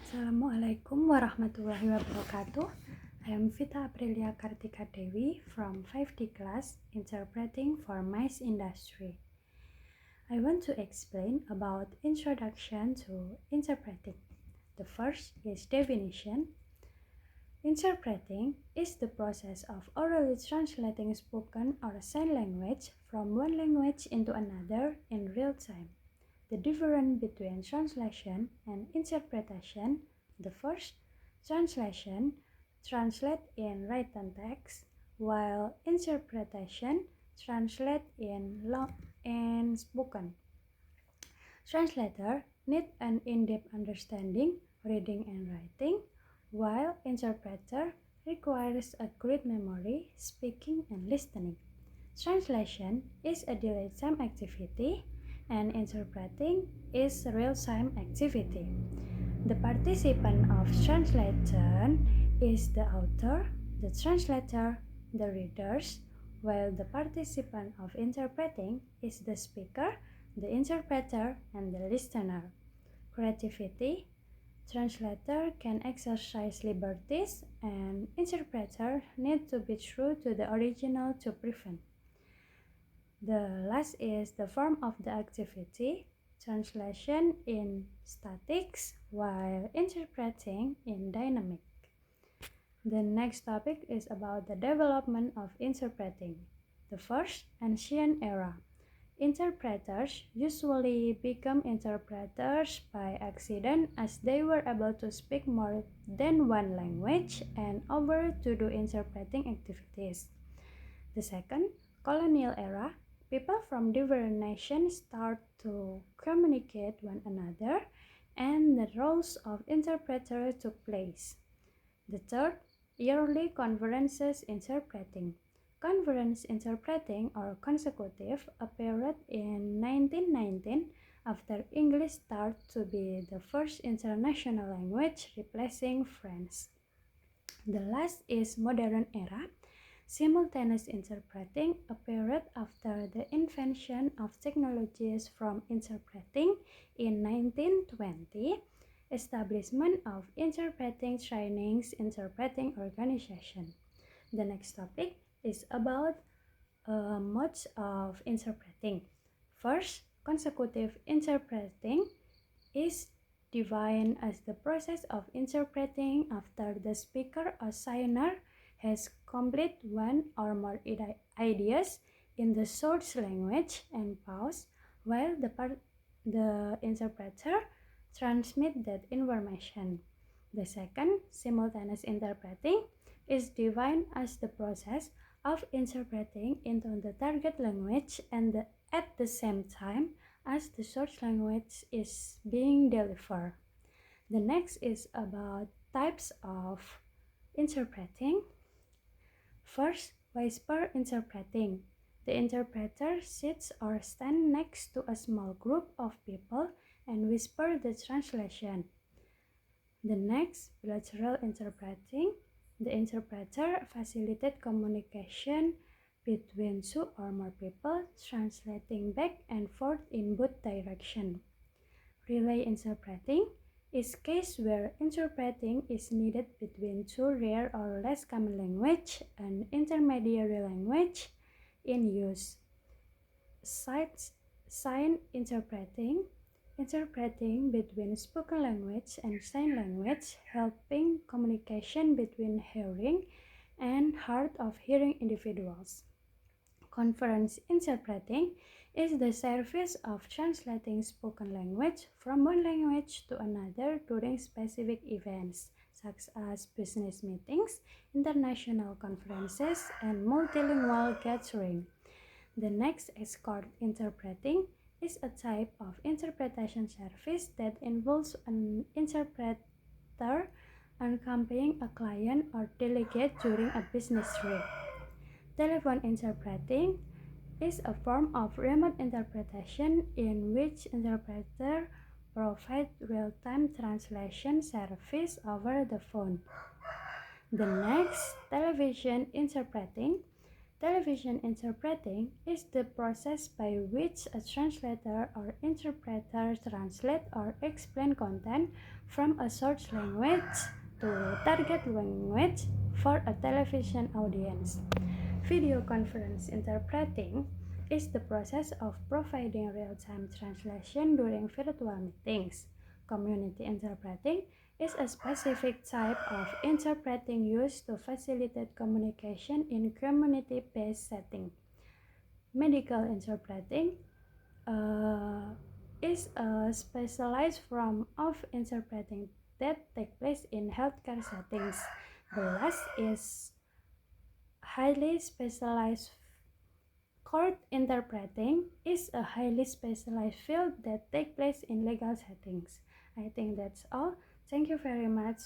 Assalamualaikum warahmatullahi wabarakatuh. I am Vita Aprilia Kartika Dewi from 5D class interpreting for mice industry. I want to explain about introduction to interpreting. The first is definition. Interpreting is the process of orally translating spoken or sign language from one language into another in real time. The difference between translation and interpretation: the first, translation, translate in written text, while interpretation, translate in spoken. Translator need an in-depth understanding, reading and writing, while interpreter requires a great memory, speaking and listening. Translation is a delayed time activity, and interpreting is a real-time activity. The participant of translation is the author, the translator, the readers, while the participant of interpreting is the speaker, the interpreter, and the listener. Creativity. Translator can exercise liberties, and interpreter need to be true to the original to prevent. The last is the form of the activity, translation in statics, while interpreting in dynamic. The next topic is about the development of interpreting. The first, ancient era. Interpreters usually become interpreters by accident as they were able to speak more than one language and over to do interpreting activities. The second, colonial era. People from different nations start to communicate one another and the roles of interpreter took place. The third, yearly conferences interpreting. Conference interpreting or consecutive appeared in 1919 after English started to be the first international language replacing French. The last is modern era. Simultaneous interpreting appeared after the invention of technologies from interpreting in 1920, establishment of interpreting trainings, interpreting organization. The next topic is about modes of interpreting. First, consecutive interpreting is defined as the process of interpreting after the speaker or signer has complete one or more ideas in the source language and pause while the interpreter transmits that information. The second, simultaneous interpreting, is defined as the process of interpreting into the target language and at the same time as the source language is being delivered. The next is about types of interpreting. First, whisper interpreting. The interpreter sits or stands next to a small group of people and whispers the translation. The next, bilateral interpreting. The interpreter facilitates communication between two or more people, translating back and forth in both directions. Relay interpreting is case where interpreting is needed between two rare or less common language and intermediary language in use. Sign interpreting between spoken language and sign language, helping communication between hearing and hard of hearing individuals. Conference interpreting is the service of translating spoken language from one language to another during specific events, such as business meetings, international conferences, and multilingual gathering. The next, escort interpreting, is a type of interpretation service that involves an interpreter accompanying a client or delegate during a business trip. Telephone interpreting is a form of remote interpretation in which interpreter provide real-time translation service over the phone. The next, television interpreting. Television interpreting is the process by which a translator or interpreter translate or explain content from a source language to target language for a television audience. Video conference interpreting is the process of providing real-time translation during virtual meetings. Community interpreting is a specific type of interpreting used to facilitate communication in community-based setting. Medical interpreting is a specialized form of interpreting that takes place in healthcare settings. The last is highly specialized. Court interpreting is a highly specialized field that takes place in legal settings. I think that's all. Thank you very much